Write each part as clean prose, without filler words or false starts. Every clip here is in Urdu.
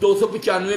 295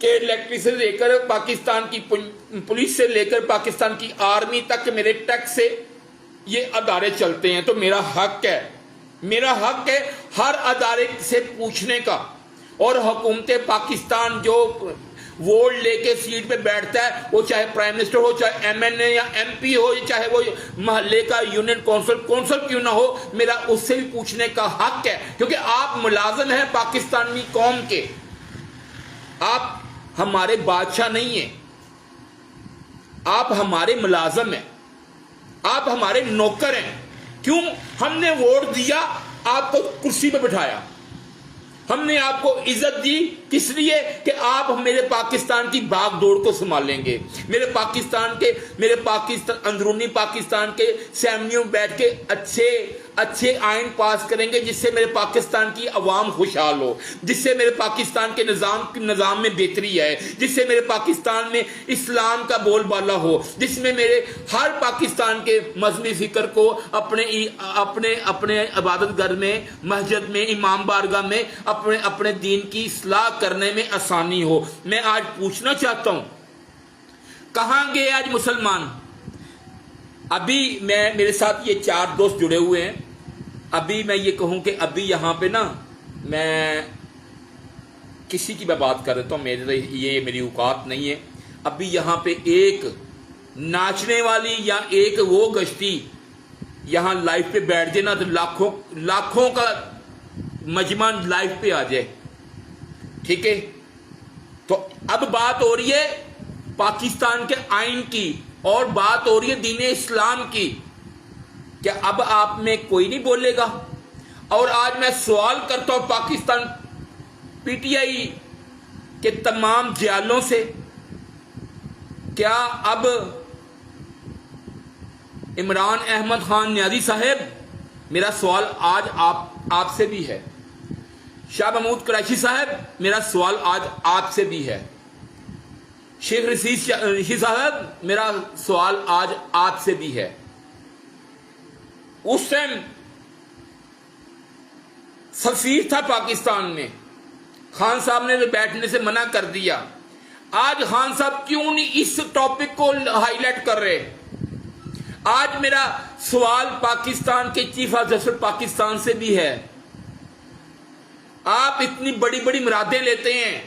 کے الیکٹرک سے لے کر پاکستان کی پولیس سے لے کر پاکستان کی آرمی تک میرے ٹیکس سے یہ ادارے چلتے ہیں، تو میرا حق ہے ہر ادارے سے پوچھنے کا. اور حکومت پاکستان جو ووٹ لے کے سیٹ پہ بیٹھتا ہے، وہ چاہے پرائم منسٹر ہو، چاہے ایم این اے یا ایم پی ہو، چاہے وہ محلے کا یونین کونسل کیوں نہ ہو، میرا اس سے بھی پوچھنے کا حق ہے، کیونکہ آپ ملازم ہیں پاکستانی قوم کے. آپ ہمارے بادشاہ نہیں ہیں، آپ ہمارے ملازم ہیں، آپ ہمارے نوکر ہیں. کیوں؟ ہم نے ووٹ دیا، آپ کو کرسی پہ بٹھایا، ہم نے آپ کو عزت دی، کس لیے کہ آپ میرے پاکستان کی بھاگ دوڑ کو سنبھالیں گے، میرے پاکستان اندرونی پاکستان کے اسمبلیوں میں بیٹھ کے اچھے آئین پاس کریں گے، جس سے میرے پاکستان کی عوام خوشحال ہو، جس سے میرے پاکستان کے نظام میں بہتری ہے، جس سے میرے پاکستان میں اسلام کا بول بالا ہو، جس میں میرے ہر پاکستان کے مذہبی فکر کو اپنے عبادت گھر میں، مسجد میں، امام بارگاہ میں اپنے دین کی اصلاح کرنے میں آسانی ہو. میں آج پوچھنا چاہتا ہوں، کہاں گئے آج مسلمان؟ ابھی میرے ساتھ یہ 4 دوست جڑے ہوئے ہیں. ابھی میں یہ کہوں کہ ابھی یہاں پہ نا میں کسی کی میں بات کر رہتا ہوں، یہ میری اوقات نہیں ہے. ابھی یہاں پہ ایک ناچنے والی یا ایک وہ گشتی یہاں لائف پہ بیٹھ جائے نا تو لاکھوں کا مجمع لائف پہ آ جائے. ٹھیک ہے، تو اب بات ہو رہی ہے پاکستان کے آئین کی اور بات ہو رہی ہے دین اسلام کی. کیا اب آپ میں کوئی نہیں بولے گا؟ اور آج میں سوال کرتا ہوں پاکستان پی ٹی آئی کے تمام جیالوں سے، کیا اب عمران احمد خان نیازی صاحب، میرا سوال آج آپ سے بھی ہے. شاہ محمود قریشی صاحب، میرا سوال آج آپ سے بھی ہے. شیخ رشید صاحب، میرا سوال آج آپ سے بھی ہے. اس ٹائم سفیر تھا پاکستان میں، خان صاحب نے بیٹھنے سے منع کر دیا. آج خان صاحب کیوں نہیں اس ٹاپک کو ہائی لائٹ کر رہے؟ آج میرا سوال پاکستان کے چیف جسٹس پاکستان سے بھی ہے. آپ اتنی بڑی بڑی مرادیں لیتے ہیں،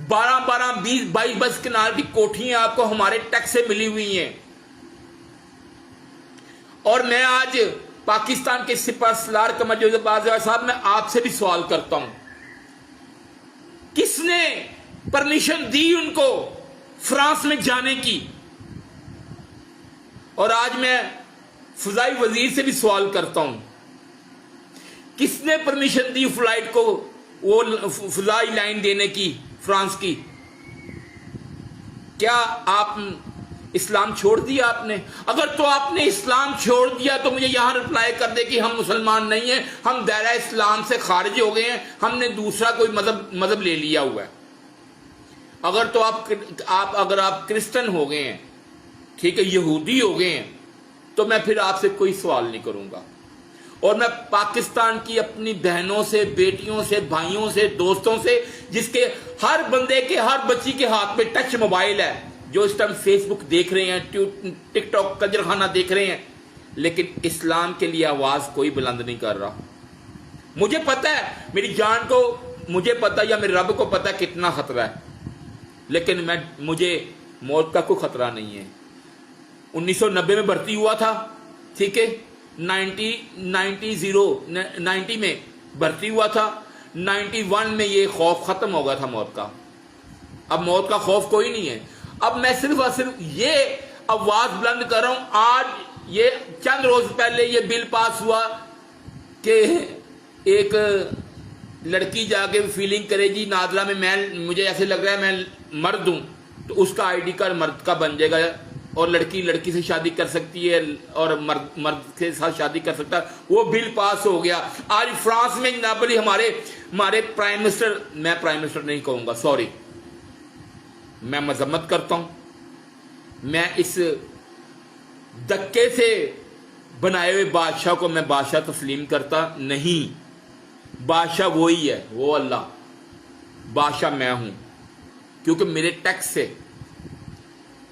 12 20 22 کنال کی کوٹھیاں آپ کو ہمارے ٹیکس سے ملی ہوئی ہیں. اور میں آج پاکستان کے سپاہ سالار قمر جاوید بازوال صاحب، میں آپ سے بھی سوال کرتا ہوں، کس نے پرمیشن دی ان کو فرانس میں جانے کی؟ اور آج میں فضائی وزیر سے بھی سوال کرتا ہوں، کس نے پرمیشن دی فلائٹ کو وہ فضائی لائن دینے کی فرانس کی؟ کیا آپ اسلام چھوڑ دیا آپ نے؟ اگر تو آپ نے اسلام چھوڑ دیا تو مجھے یہاں رپلائی کر دے کہ ہم مسلمان نہیں ہیں، ہم دائرہ اسلام سے خارج ہو گئے ہیں، ہم نے دوسرا کوئی مذہب لے لیا ہوا ہے. اگر تو اگر آپ کرسچن ہو گئے ہیں، ٹھیک ہے، یہودی ہو گئے ہیں، تو میں پھر آپ سے کوئی سوال نہیں کروں گا. اور میں پاکستان کی اپنی بہنوں سے، بیٹیوں سے، بھائیوں سے، دوستوں سے، جس کے ہر بندے کے، ہر بچی کے ہاتھ میں ٹچ موبائل ہے، جو اس ٹائم فیس بک دیکھ رہے ہیں، ٹک ٹاک کنجر خانہ دیکھ رہے ہیں، لیکن اسلام کے لیے آواز کوئی بلند نہیں کر رہا. مجھے پتا ہے، میری جان کو مجھے پتا یا میرے رب کو پتا ہے کتنا خطرہ ہے، لیکن مجھے موت کا کوئی خطرہ نہیں ہے. 1990 میں بھرتی ہوا تھا، ٹھیک ہے، 90 میں بھرتی ہوا تھا، 91 میں یہ خوف ختم ہو گیا تھا موت کا. اب موت کا خوف کوئی نہیں ہے. اب میں صرف اور صرف یہ آواز بلند کر رہا ہوں. آج یہ چند روز پہلے یہ بل پاس ہوا کہ ایک لڑکی جا کے فیلنگ کرے گی نادرا میں مجھے ایسے لگ رہا ہے میں مرد ہوں، تو اس کا آئی ڈی کارڈ مرد کا بن جائے گا، اور لڑکی سے شادی کر سکتی ہے اور مرد کے ساتھ شادی کر سکتا ہے. وہ بل پاس ہو گیا. آج فرانس میں نابلی ہمارے پرائم منسٹر، میں پرائم منسٹر نہیں کہوں گا، سوری، میں مذمت کرتا ہوں، میں اس دکے سے بنائے ہوئے بادشاہ کو میں بادشاہ تسلیم کرتا نہیں. بادشاہ وہی ہے، وہ اللہ، بادشاہ میں ہوں. کیونکہ میرے ٹیکس سے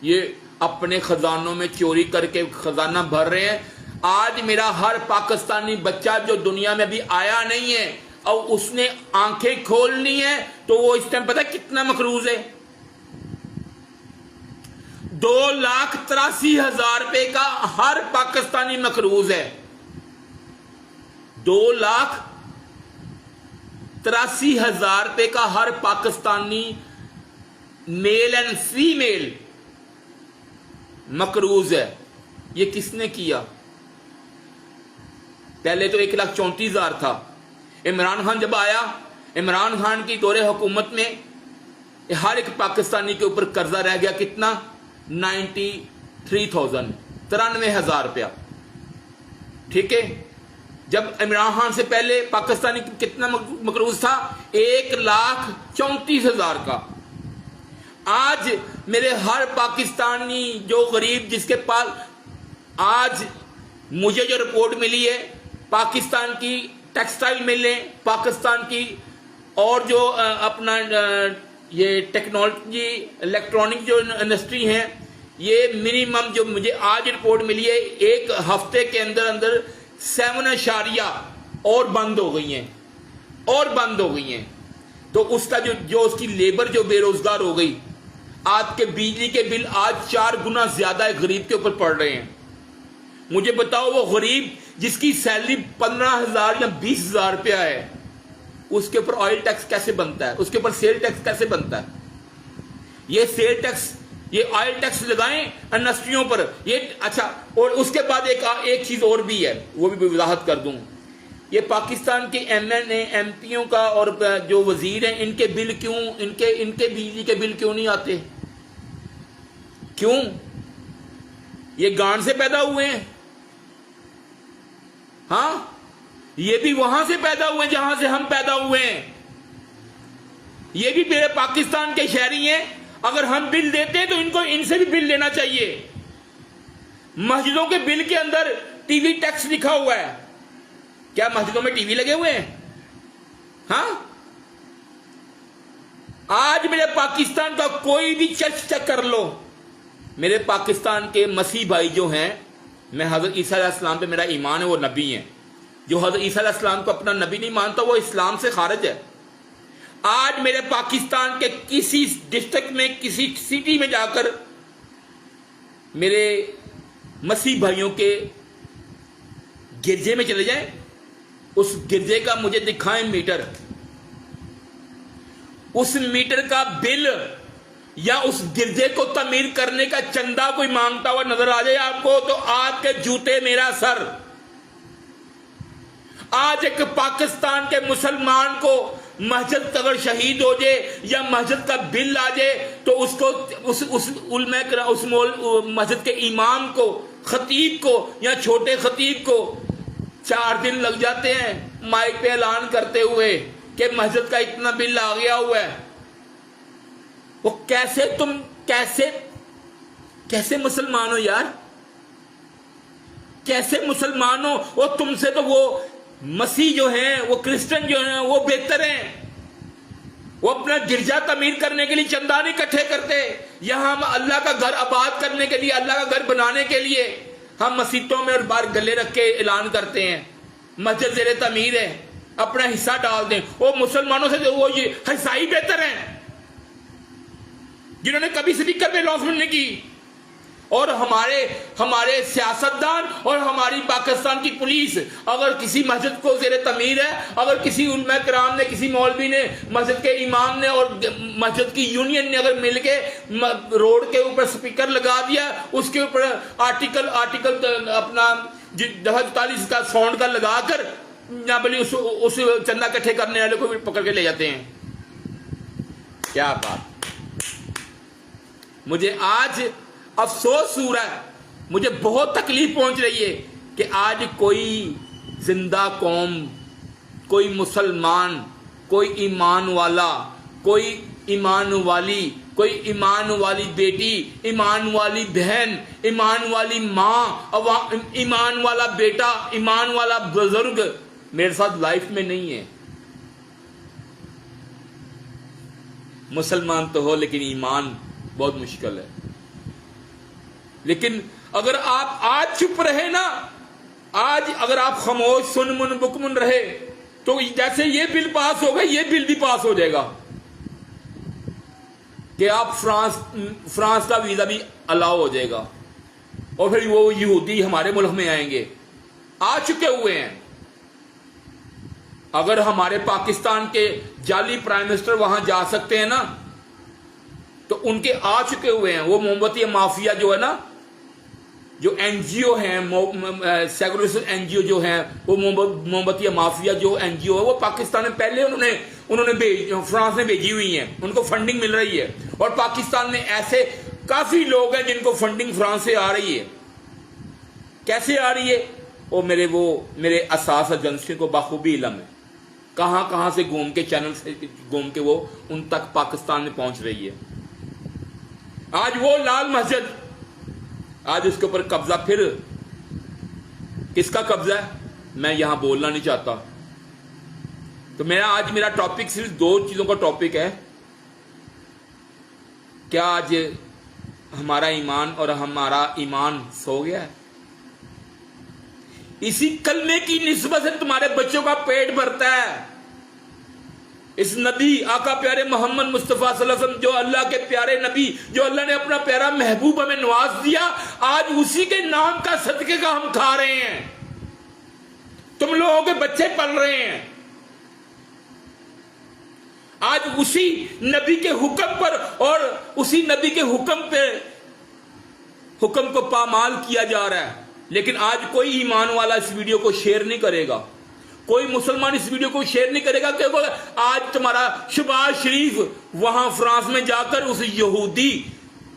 یہ اپنے خزانوں میں چوری کر کے خزانہ بھر رہے ہیں. آج میرا ہر پاکستانی بچہ جو دنیا میں ابھی آیا نہیں ہے اور اس نے آنکھیں کھولنی ہے تو وہ اس ٹائم پتہ کتنا مقروض ہے؟ 2,83,000 روپے کا ہر پاکستانی مقروض ہے. 2,83,000 روپے کا ہر پاکستانی میل اینڈ فیمیل مقروض ہے. یہ کس نے کیا؟ پہلے تو 1,34,000 تھا. عمران خان جب آیا، عمران خان کی دور حکومت میں ہر ایک پاکستانی کے اوپر قرضہ رہ گیا کتنا؟ 93,000 93,000 روپیہ. ٹھیک ہے. جب عمران خان سے پہلے پاکستانی کتنا مقروض تھا؟ 1,34,000 کا. آج میرے ہر پاکستانی جو غریب جس کے پاس، آج مجھے جو رپورٹ ملی ہے پاکستان کی ٹیکسٹائل ملیں، پاکستان کی اور جو اپنا یہ ٹیکنالوجی الیکٹرانک جو انڈسٹری ہیں، یہ منیمم جو مجھے آج رپورٹ ملی ہے ایک ہفتے کے اندر اندر 7 اور بند ہو گئی ہیں. تو اس کا جو اس کی لیبر جو بے روزگار ہو گئی. آپ کے بجلی کے بل آج 4 گنا زیادہ غریب کے اوپر پڑ رہے ہیں. مجھے بتاؤ وہ غریب جس کی سیلری 15,000 یا 20,000 روپیہ ہے، اس کے اوپر آئل ٹیکس کیسے بنتا ہے؟ اس کے اوپر سیل ٹیکس کیسے بنتا ہے؟ یہ سیل ٹیکس، یہ آئل ٹیکس لگائیں انڈسٹریوں پر. یہ اچھا، اور اس کے بعد ایک چیز اور بھی ہے، وہ بھی وضاحت کر دوں. یہ پاکستان کے ایم این اے ایم پیوں کا اور جو وزیر ہیں ان کے بل کیوں، ان کے بجلی کے بل کیوں نہیں آتے؟ کیوں؟ یہ گانڈ سے پیدا ہوئے ہیں؟ ہاں، یہ بھی وہاں سے پیدا ہوئے ہیں جہاں سے ہم پیدا ہوئے ہیں. یہ بھی میرے پاکستان کے شہری ہیں. اگر ہم بل دیتے ہیں تو ان سے بھی بل لینا چاہیے. مسجدوں کے بل کے اندر ٹی وی ٹیکس لکھا ہوا ہے. کیا مسجدوں میں ٹی وی لگے ہوئے ہیں؟ ہاں، آج میرے پاکستان کا کوئی بھی چرچ چیک کر لو، میرے پاکستان کے مسیح بھائی جو ہیں، میں حضرت عیسیٰ علیہ السلام پہ میرا ایمان ہے، وہ نبی ہیں. جو حضرت عیسیٰ علیہ السلام کو اپنا نبی نہیں مانتا وہ اسلام سے خارج ہے. آج میرے پاکستان کے کسی ڈسٹرکٹ میں، کسی سٹی میں جا کر میرے مسیح بھائیوں کے گرجے میں چلے جائیں، اس گرجے کا مجھے دکھائیں میٹر، اس میٹر کا بل یا اس گرجے کو تعمیر کرنے کا چندہ کوئی مانگتا ہوا نظر آ جائے آپ کو تو آپ کے جوتے میرا سر. آج ایک پاکستان کے مسلمان کو مسجد اگر شہید ہو جائے یا مسجد کا بل آ جائے تو اس کو اس مسجد کے امام کو، خطیب کو یا چھوٹے خطیب کو 4 دن لگ جاتے ہیں مائک پہ اعلان کرتے ہوئے کہ مسجد کا اتنا بل آ گیا ہوا ہے. وہ کیسے مسلمان ہو یار؟ کیسے مسلمان ہو؟ وہ تم سے تو وہ مسیح جو ہیں، وہ کرسچن جو ہیں وہ بہتر ہیں. وہ اپنا گرجا تعمیر کرنے کے لیے چندہ نہیں اکٹھے کرتے. یہاں ہم اللہ کا گھر آباد کرنے کے لیے، اللہ کا گھر بنانے کے لیے ہم مسجدوں میں اور باہر گلے رکھ کے اعلان کرتے ہیں مسجد زیر تعمیر ہے، اپنا حصہ ڈال دیں. وہ مسلمانوں سے وہ عیسائی بہتر ہیں جنہوں نے کبھی اسپیکر پہ لانچمنٹ نہیں کی. اور ہمارے سیاستدان اور ہماری پاکستان کی پولیس اگر کسی مسجد کو زیر تعمیر ہے، اگر کسی علماء کرام نے، کسی مولوی نے، مسجد کے امام نے اور مسجد کی یونین نے اگر مل کے روڈ کے اوپر سپیکر لگا دیا، اس کے اوپر آرٹیکل اپنا 44 کا ساؤنڈ کا لگا کر نہ بلی اس چندہ اکٹھے کرنے والے کو بھی پکڑ کے لے جاتے ہیں. کیا بات! مجھے آج افسوس ہو رہا ہے، مجھے بہت تکلیف پہنچ رہی ہے کہ آج کوئی زندہ قوم، کوئی مسلمان، کوئی ایمان والا، کوئی ایمان والی، کوئی ایمان والی بیٹی، ایمان والی بہن، ایمان والی ماں، ایمان والا بیٹا، ایمان والا بزرگ میرے ساتھ لائف میں نہیں ہے. مسلمان تو ہو لیکن ایمان بہت مشکل ہے. لیکن اگر آپ آج چپ رہے نا، آج اگر آپ خاموش سن من بکمن رہے تو جیسے یہ بل پاس ہوگا یہ بل بھی پاس ہو جائے گا کہ آپ فرانس کا ویزا بھی الاؤ ہو جائے گا، اور پھر وہ یہودی ہمارے ملک میں آئیں گے. آ چکے ہوئے ہیں. اگر ہمارے پاکستان کے جعلی پرائم منسٹر وہاں جا سکتے ہیں نا تو ان کے آ چکے ہوئے ہیں. وہ موم بتی مافیا جو ہے نا، جو این جی او ہیں، سیکولر این جی او جو ہیں، وہ موم بتی مافیا جو این جی او ہے وہ پاکستان میں پہلے انہوں نے فرانس میں بھیجی ہوئی ہیں. ان کو فنڈنگ مل رہی ہے. اور پاکستان میں ایسے کافی لوگ ہیں جن کو فنڈنگ فرانس سے آ رہی ہے. کیسے آ رہی ہے؟ میرے اساس ایجنسی کو بخوبی علم ہے کہاں کہاں سے گھوم کے، چینل سے گھوم کے وہ ان تک پاکستان میں پہنچ رہی ہے. آج وہ لال مسجد، آج اس کے اوپر قبضہ، پھر کس کا قبضہ ہے میں یہاں بولنا نہیں چاہتا. تو آج میرا ٹاپک صرف 2 چیزوں کا ٹاپک ہے. کیا آج ہمارا ایمان اور ہمارا ایمان سو گیا ہے؟ اسی کلمے کی نسبت سے تمہارے بچوں کا پیٹ بھرتا ہے. اس نبی آقا پیارے محمد مصطفیٰ صلی اللہ علیہ وسلم، جو اللہ کے پیارے نبی، جو اللہ نے اپنا پیارا محبوب ہمیں نواز دیا، آج اسی کے نام کا صدقے کا ہم کھا رہے ہیں. تم لوگوں کے بچے پل رہے ہیں. آج اسی نبی کے حکم پر اور اسی نبی کے حکم کو پامال کیا جا رہا ہے. لیکن آج کوئی ایمان والا اس ویڈیو کو شیئر نہیں کرے گا، کوئی مسلمان اس ویڈیو کو شیئر نہیں کرے گا کہ آج تمہارا شہباز شریف وہاں فرانس میں جا کر اس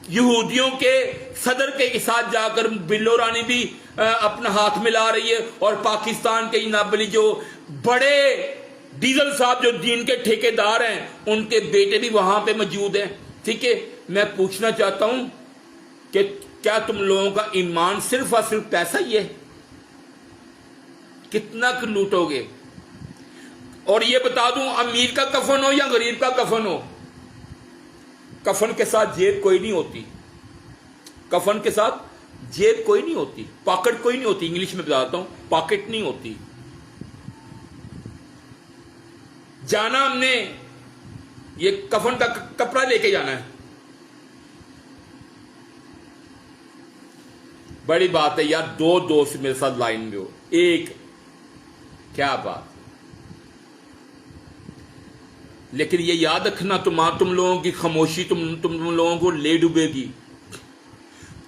یہودیوں کے صدر کے ساتھ جا کر بلو رانی بھی اپنا ہاتھ ملا رہی ہے، اور پاکستان کے نابلی جو بڑے ڈیزل صاحب جو دین کے ٹھیکیدار ہیں ان کے بیٹے بھی وہاں پہ موجود ہیں. ٹھیک ہے، میں پوچھنا چاہتا ہوں کہ کیا تم لوگوں کا ایمان صرف اور صرف پیسہ ہی ہے؟ کتنا لوٹو گے؟ اور یہ بتا دوں، امیر کا کفن ہو یا غریب کا کفن ہو، کفن کے ساتھ جیب کوئی نہیں ہوتی. کفن کے ساتھ جیب کوئی نہیں ہوتی، پاکٹ کوئی نہیں ہوتی. انگلش میں بتاتا ہوں، پاکٹ نہیں ہوتی. جانا ہم نے یہ کفن کا کپڑا لے کے جانا ہے. بڑی بات ہے یار، 2 دوست میرے ساتھ لائن میں ہو، ایک کیا بات. لیکن یہ یاد رکھنا، تم لوگوں کی خاموشی تم لوگوں کو لے ڈوبے گی.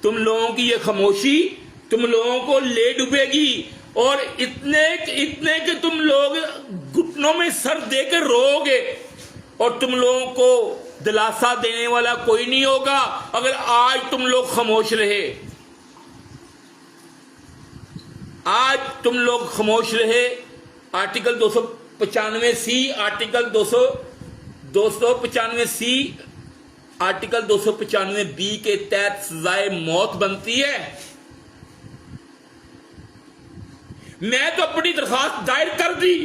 تم لوگوں کی یہ خاموشی تم لوگوں کو لے ڈوبے گی. اور اتنے کہ تم لوگ گھٹنوں میں سر دے کر رو گے، اور تم لوگوں کو دلاسا دینے والا کوئی نہیں ہوگا اگر آج تم لوگ خاموش رہے. آج تم لوگ خاموش رہے. Article 295C، article 295C، article 295B کے تحت سزائے موت بنتی ہے. میں تو اپنی درخواست دائر کر دی.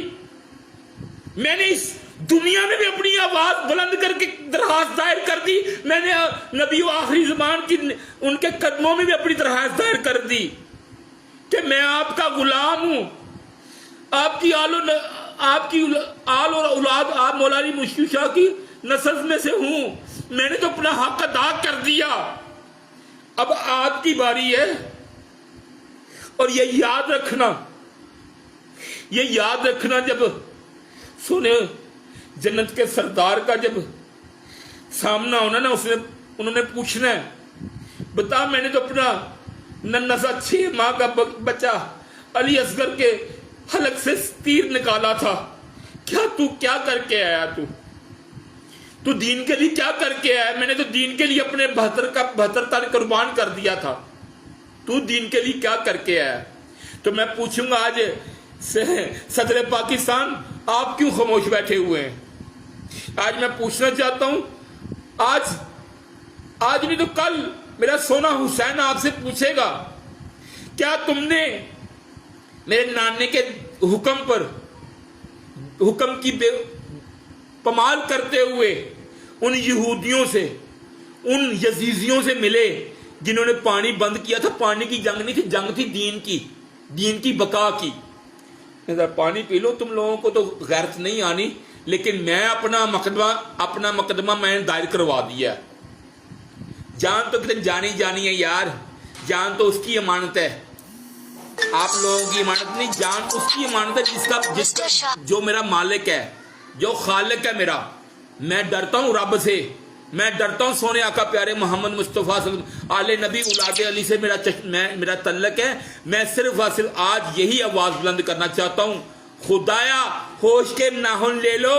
میں نے اس دنیا میں بھی اپنی آواز بلند کر کے درخواست دائر کر دی. میں نے نبی و آخری زمان کی ان کے قدموں میں بھی اپنی درخواست دائر کر دی کہ میں آپ کا غلام ہوں، آپ کی آل اور اولاد، آپ مولانا مشکل شاہ کی نسل میں سے ہوں. میں نے تو اپنا حق ادا کر دیا، اب آپ کی باری ہے. اور یہ یاد رکھنا جب سونے جنت کے سردار کا جب سامنا ہونا نا، انہوں نے پوچھنا ہے، بتا میں نے تو اپنا ننھا سا 6 ماہ کا بچہ علی اصغر کے حلق سے تیر نکالا تھا. کیا کر کے آیا؟ تو دین کے لیے کیا کر کے آیا؟ میں نے تو دین کے لیے اپنے 72 تن قربان کر دیا تھا. تو دین کے لیے کیا کر کے آیا؟ تو میں پوچھوں گا آج صدر پاکستان آپ کیوں خاموش بیٹھے ہوئے ہیں؟ آج میں پوچھنا چاہتا ہوں، آج نہیں تو کل میرا سونا حسین آپ سے پوچھے گا، کیا تم نے میرے نانے کے حکم کی پمال کرتے ہوئے ان یہودیوں سے، ان یزیدیوں سے ملے جنہوں نے پانی بند کیا تھا. پانی کی جنگ نہیں تھی، جنگ تھی دین کی بقا کی. پانی پی لو، تم لوگوں کو تو غیرت نہیں آنی، لیکن میں اپنا مقدمہ میں نے دائر کروا دیا. جان تو کتنے جانی ہے یار، جان تو اس کی امانت ہے، آپ لوگوں کی امانت نہیں. جان اس کی امانت ہے جس کا جو میرا مالک ہے، جو خالق ہے میرا. میں ڈرتا ہوں رب سے، میں ڈرتا ہوں سونے آقا پیارے محمد مصطفیٰ صلی اللہ علیہ وسلم آل نبی اولاد علی سے میرا تعلق ہے. میں صرف اور صرف آج یہی آواز بلند کرنا چاہتا ہوں، خدایا ہوش کے ناخن لے لو.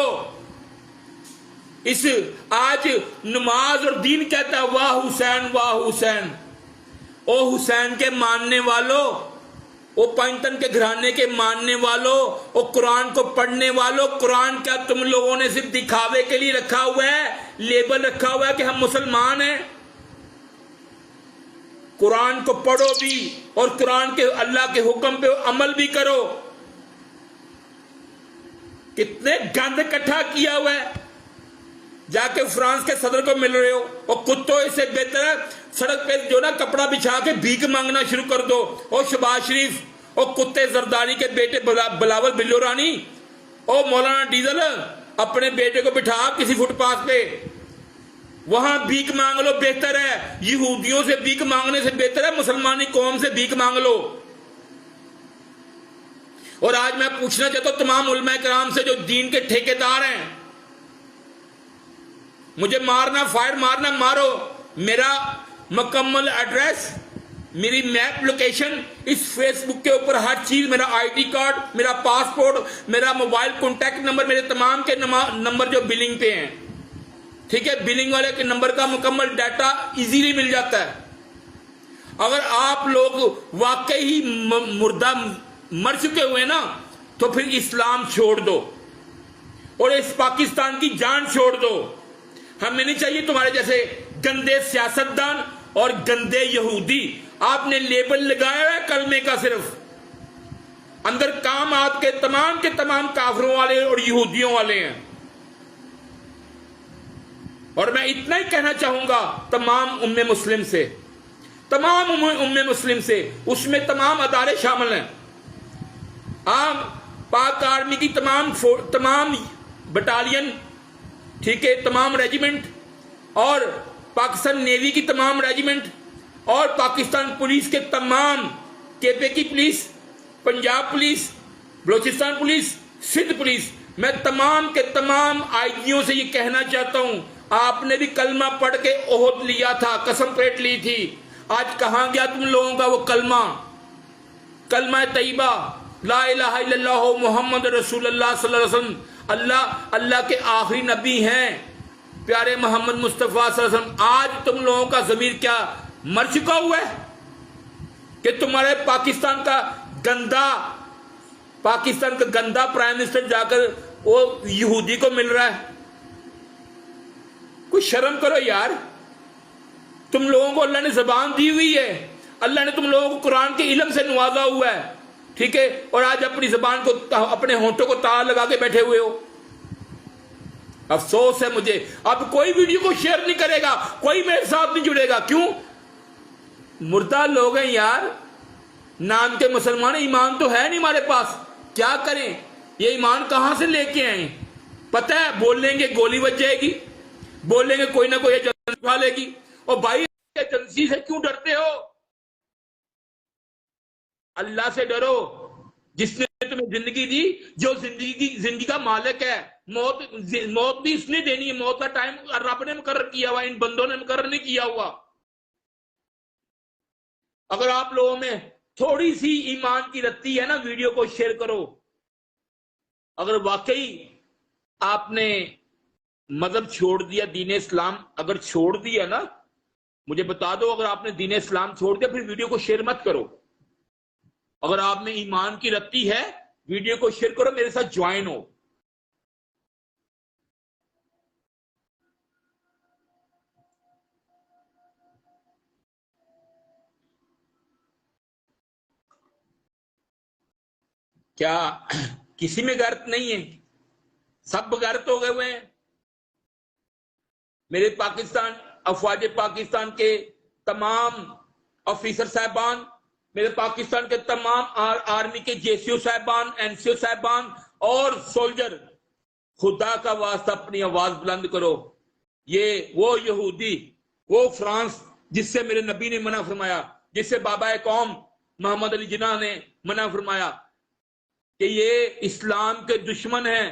اس آج نماز اور دین کہتا ہے واہ حسین واہ حسین. او حسین کے ماننے والوں، او پنجتن کے گھرانے کے ماننے والوں، او قرآن کو پڑھنے والوں، قرآن کیا تم لوگوں نے صرف دکھاوے کے لیے رکھا ہوا ہے، لیبل رکھا ہوا ہے کہ ہم مسلمان ہیں؟ قرآن کو پڑھو بھی اور قرآن کے اللہ کے حکم پہ عمل بھی کرو. کتنے گند اکٹھا کیا ہوا ہے. جا کے فرانس کے صدر کو مل رہے ہو، اور کتوں اس سے بہتر ہے سڑک پہ جو نا کپڑا بچھا کے بھیک مانگنا شروع کر دو. اور شہباز شریف، اور کتے زرداری کے بیٹے بلاول بلو رانی، اور مولانا ڈیزل اپنے بیٹے کو بٹھا کسی فٹ پاتھ پہ وہاں بھیک مانگ لو. بہتر ہے، یہودیوں سے بھیک مانگنے سے بہتر ہے مسلمانی قوم سے بھیک مانگ لو. اور آج میں پوچھنا چاہتا ہوں تمام علماء کرام سے جو دین کے ٹھیکیدار ہیں، مجھے مارنا، فائر مارنا مارو. میرا مکمل ایڈریس، میری میپ لوکیشن اس فیس بک کے اوپر، ہر چیز، میرا آئی ڈی کارڈ، میرا پاسپورٹ، میرا موبائل کانٹیکٹ نمبر، میرے تمام کے نمبر جو بلنگ پہ ہیں، ٹھیک ہے، بلنگ والے کے نمبر کا مکمل ڈیٹا ایزیلی مل جاتا ہے. اگر آپ لوگ واقعی مردہ مر چکے ہوئے نا تو پھر اسلام چھوڑ دو اور اس پاکستان کی جان چھوڑ دو. ہمیں نہیں چاہیے تمہارے جیسے گندے سیاستدان اور گندے یہودی. آپ نے لیبل لگایا ہے کلمے کا، صرف اندر کام آپ کے تمام کافروں والے اور یہودیوں والے ہیں. اور میں اتنا ہی کہنا چاہوں گا تمام مسلم سے، تمام مسلم سے، اس میں تمام ادارے شامل ہیں. آپ پاک آرمی کی تمام بٹالین، ٹھیک ہے، تمام ریجیمنٹ، اور پاکستان نیوی کی تمام ریجیمنٹ، اور پاکستان پولیس کے تمام، کے پی کی police, Punjab police, Balochistan police, Sindh police, میں تمام کے تمام آئی جیوں سے یہ کہنا چاہتا ہوں، آپ نے بھی کلمہ پڑھ کے عہد لیا تھا، قسم پیٹ لی تھی. آج کہاں گیا تم لوگوں کا وہ کلمہ طیبہ، لا الہ الا اللہ محمد رسول اللہ صلی اللہ علیہ وسلم. اللہ کے آخری نبی ہیں پیارے محمد مصطفیٰ صلی اللہ علیہ وسلم. آج تم لوگوں کا ضمیر کیا مر چکا ہوا ہے کہ تمہارے پاکستان کا گندا پرائم منسٹر جا کر وہ یہودی کو مل رہا ہے؟ کچھ شرم کرو یار. تم لوگوں کو اللہ نے زبان دی ہوئی ہے، اللہ نے تم لوگوں کو قرآن کے علم سے نوازا ہوا ہے، ٹھیک ہے، اور آج اپنی زبان کو، اپنے ہونٹوں کو تالا لگا کے بیٹھے ہوئے ہو. افسوس ہے مجھے. اب کوئی ویڈیو کو شیئر نہیں کرے گا، کوئی میرے ساتھ نہیں جڑے گا. کیوں؟ مردہ لوگ ہیں یار، نام کے مسلمان، ایمان تو ہے نہیں ہمارے پاس. کیا کریں؟ یہ ایمان کہاں سے لے کے آئیں؟ پتہ ہے بولیں گے گولی بج جائے گی، بولیں گے کوئی نہ کوئی ایجنسی اٹھا لے گی. اور بھائی ایجنسی سے کیوں ڈرتے ہو؟ اللہ سے ڈرو جس نے تمہیں زندگی دی، جو زندگی کا مالک ہے. موت بھی اس نے دینی ہے. موت کا ٹائم رب نے مقرر کیا ہوا، ان بندوں نے مقرر نہیں کیا ہوا. اگر آپ لوگوں میں تھوڑی سی ایمان کی رتی ہے نا، ویڈیو کو شیئر کرو. اگر واقعی آپ نے مذہب چھوڑ دیا، دین اسلام اگر چھوڑ دیا نا، مجھے بتا دو. اگر آپ نے دین اسلام چھوڑ دیا پھر ویڈیو کو شیئر مت کرو. اگر آپ میں ایمان کی رتی ہے، ویڈیو کو شیئر کرو، میرے ساتھ جوائن ہو. کیا کسی میں غیرت نہیں ہے؟ سب غیرت ہو گئے ہوئے ہیں. میرے پاکستان افواج پاکستان کے تمام آفیسر صاحبان، میرے پاکستان کے تمام آرمی کے جے سی او صاحبان، این سی او صاحبان اور سولجر، خدا کا واسطہ اپنی آواز بلند کرو. یہ وہ یہودی، وہ فرانس جس سے میرے نبی نے منع فرمایا، جس سے بابا قوم محمد علی جناح نے منع فرمایا کہ یہ اسلام کے دشمن ہیں،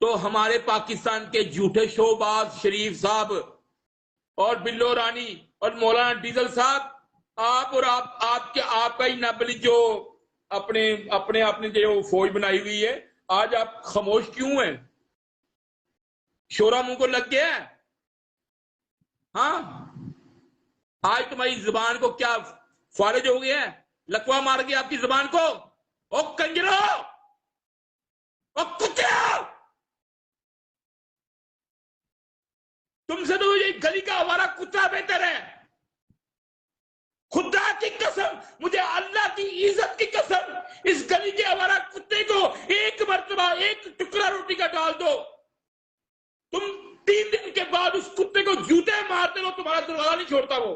تو ہمارے پاکستان کے جھوٹے شوباز شریف صاحب اور بلو رانی اور مولانا ڈیزل صاحب، آپ اور آپ کا ہی نبلی جو اپنے جو فوج بنائی ہوئی ہے، آج آپ خاموش کیوں ہیں؟ شورا منہ کو لگ گیا ہے؟ ہاں، آج تمہاری زبان کو کیا فارج ہو گیا ہے؟ لکوا مار گیا آپ کی زبان کو؟ او کنجرو، او کتیا، تم سے تو یہ گلی کا ہمارا کتا بہتر ہے. خدا کی قسم، مجھے اللہ کی عزت کی قسم، اس گلی کے ہمارا کتے کو ایک مرتبہ ایک ٹکڑا روٹی کا ڈال دو، تم 3 دن کے بعد اس کتے کو جوتے مارتے ہو، تمہارا دروازہ نہیں چھوڑتا وہ.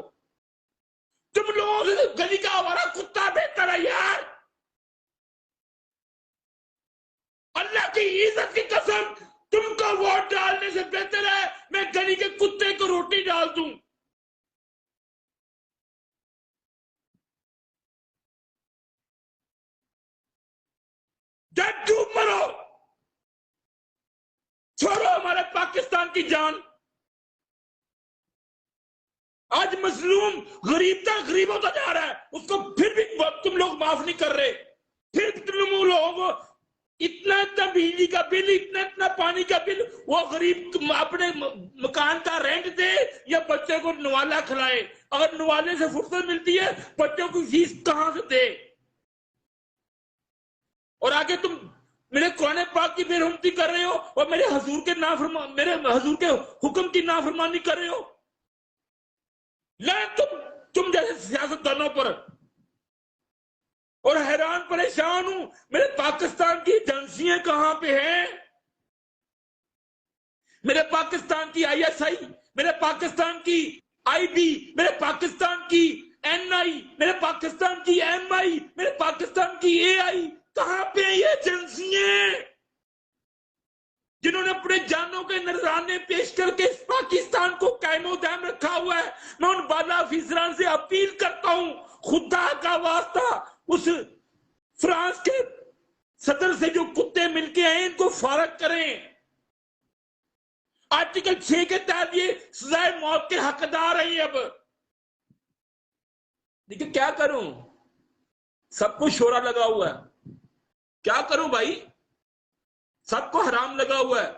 تم لوگوں سے گلی کا ہمارا کتا بہتر ہے یار. اللہ کی عزت کی قسم، تم کو ووٹ ڈالنے سے بہتر ہے میں گلی کے کتے کو روٹی ڈال دوں. جب ڈوب مرو، چھوڑو ہمارے پاکستان کی جان. آج مظلوم غریب تر غریب ہوتا جا رہا ہے، اس کو پھر بھی تم لوگ معاف نہیں کر رہے. پھر تم لوگوں کو اتنا بجلی کا بل، اتنا پانی کا بل، وہ غریب اپنے مکان کا رینٹ دے یا بچے کو نوالا کھلائے. اگر نوالے سے فرصت ملتی ہے، بچوں کی فیس کہاں سے دے؟ اور آگے تم میرے قرآن پاک کی بے رحمتی کر رہے ہو اور میرے حضور کے حکم کی نافرمانی کر رہے ہو. تم جیسے سیاستدانوں پر. اور حیران پریشان ہوں، میرے پاکستان کی ایجنسیاں کہاں پہ ہیں؟ میرے پاکستان کی آئی ایس آئی، میرے پاکستان کی آئی بی، میرے پاکستان کی این آئی، میرے پاکستان کی ایم آئی، میرے پاکستان کی اے آئی، کہاں پہ یہ ایجنسیاں جنہوں نے اپنے جانوں کے نذرانے پیش کر کے اس پاکستان کو قائم و دائم رکھا ہوا ہے؟ میں ان بالا افسران سے اپیل کرتا ہوں، خدا کا واسطہ اس فرانس کے صدر سے جو کتے مل کے ہیں ان کو فارغ کریں. آرٹیکل 6 کے تحت یہ سزائے موت کے حقدار ہیں. اب دیکھیں کیا کروں، سب کو شورا لگا ہوا ہے، کیا کروں بھائی، سب کو حرام لگا ہوا ہے.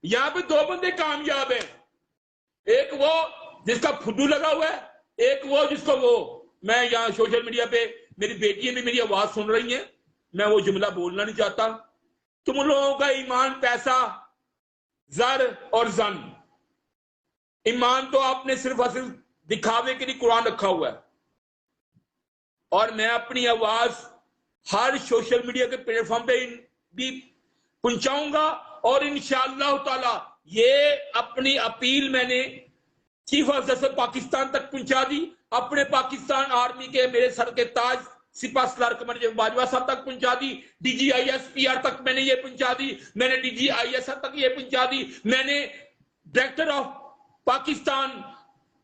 یہاں پہ 2 بندے کامیاب ہیں، ایک وہ جس کا پھڈو لگا ہوا ہے، ایک وہ جس کو میں یہاں سوشل میڈیا پہ میری بیٹیاں بھی میری آواز سن رہی ہیں، میں وہ جملہ بولنا نہیں چاہتا. تم لوگوں کا ایمان پیسہ زر اور زن، ایمان تو آپ نے صرف اصل دکھاوے کے لیے قرآن رکھا ہوا ہے. اور میں اپنی آواز ہر سوشل میڈیا کے پلیٹ فارم پہ بھی پہنچاؤں گا، اور انشاءاللہ تعالی یہ اپنی اپیل میں نے چیف آف جسٹس پاکستان تک پہنچا دی، اپنے پاکستان آرمی کے میرے سر کے تاج سپاہ سالار قمر جاوید باجوہ صاحب تک پہنچا دی، D G I S P R تک میں نے یہ پہنچا دی، میں نے D G I S R تک یہ پہنچا دی، میں نے director of Pakistan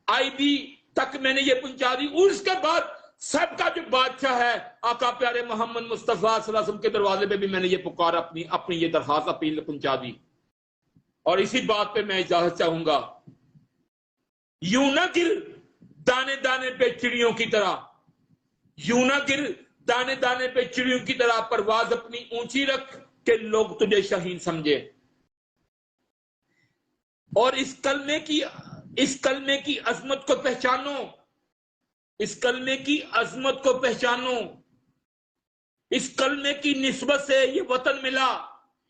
I B تک میں نے یہ پہنچا دی. اور اس کے بعد سب کا جو بادشاہ ہے آقا پیارے محمد مصطفیٰ صلی اللہ علیہ وسلم کے دروازے پہ بھی میں نے یہ پکار اپنی یہ درخواست اپیل پہنچا دی. اور اسی بات پہ میں اجازت چاہوں گا، یوں نہ گر دانے دانے پہ چڑیوں کی طرح، یوں نہ گر دانے دانے پہ چڑیوں کی طرح، پرواز اپنی اونچی رکھ کہ لوگ تجھے شاہین سمجھے. اور اس کلمے کی عظمت کو پہچانو، اس کلمے کی عظمت کو پہچانو. اس کلمے کی نسبت سے یہ وطن ملا،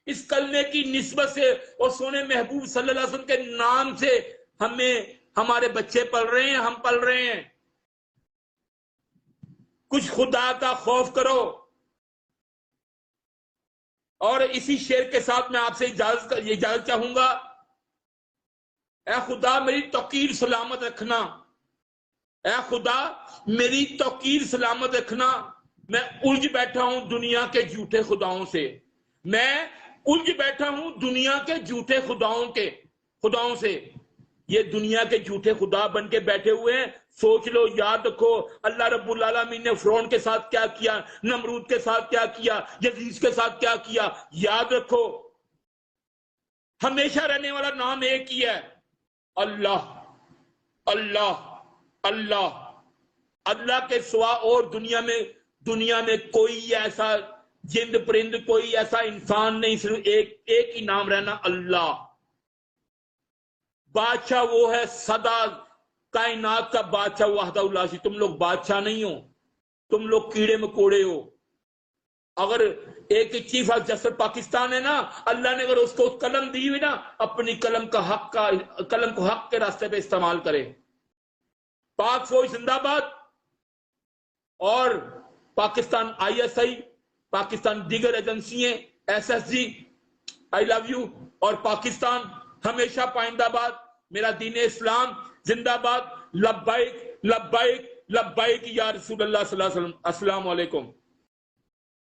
اس کلمے کی نسبت سے اور سونے محبوب صلی اللہ علیہ وسلم کے نام سے ہمارے بچے پل رہے ہیں، ہم پل رہے ہیں. کچھ خدا کا خوف کرو. اور اسی شعر کے ساتھ میں آپ سے اجازت چاہوں گا. اے خدا میری توقیر سلامت رکھنا، اے خدا میری توقیر سلامت رکھنا، میں الجھ بیٹھا ہوں دنیا کے جھوٹے خداؤں سے، میں الجھ بیٹھا ہوں دنیا کے جھوٹے خداؤں سے۔ یہ دنیا کے جھوٹے خدا بن کے بیٹھے ہوئے ہیں، سوچ لو، یاد رکھو اللہ رب العالمین نے فرعون کے ساتھ کیا کیا، نمرود کے ساتھ کیا کیا، یزید کے ساتھ کیا کیا۔ یاد رکھو ہمیشہ رہنے والا نام ایک ہی ہے، اللہ اللہ اللہ۔ اللہ کے سوا اور دنیا میں کوئی ایسا جند پرند، کوئی ایسا انسان نہیں، صرف ایک ہی نام رہنا، اللہ۔ بادشاہ وہ ہے سدا کائنات کا بادشاہ وحدہ اللہ شریک۔ تم لوگ بادشاہ نہیں ہو، تم لوگ کیڑے مکوڑے ہو۔ اگر ایک چیف آف جسٹس پاکستان ہے نا، اللہ نے اگر اس کو قلم دی ہوئی نا، اپنی قلم کو حق کے راستے پہ استعمال کرے۔ پاک فوج زندہ باد، اور پاکستان ISI، پاکستان دیگر ایجنسییں، SSG، I love you، اور پاکستان ہمیشہ پائندہ باد۔ میرا دین اسلام زندہ باد۔ لبیک لبیک لبیک یا رسول اللہ صلی اللہ علیہ وسلم۔ السلام علیکم۔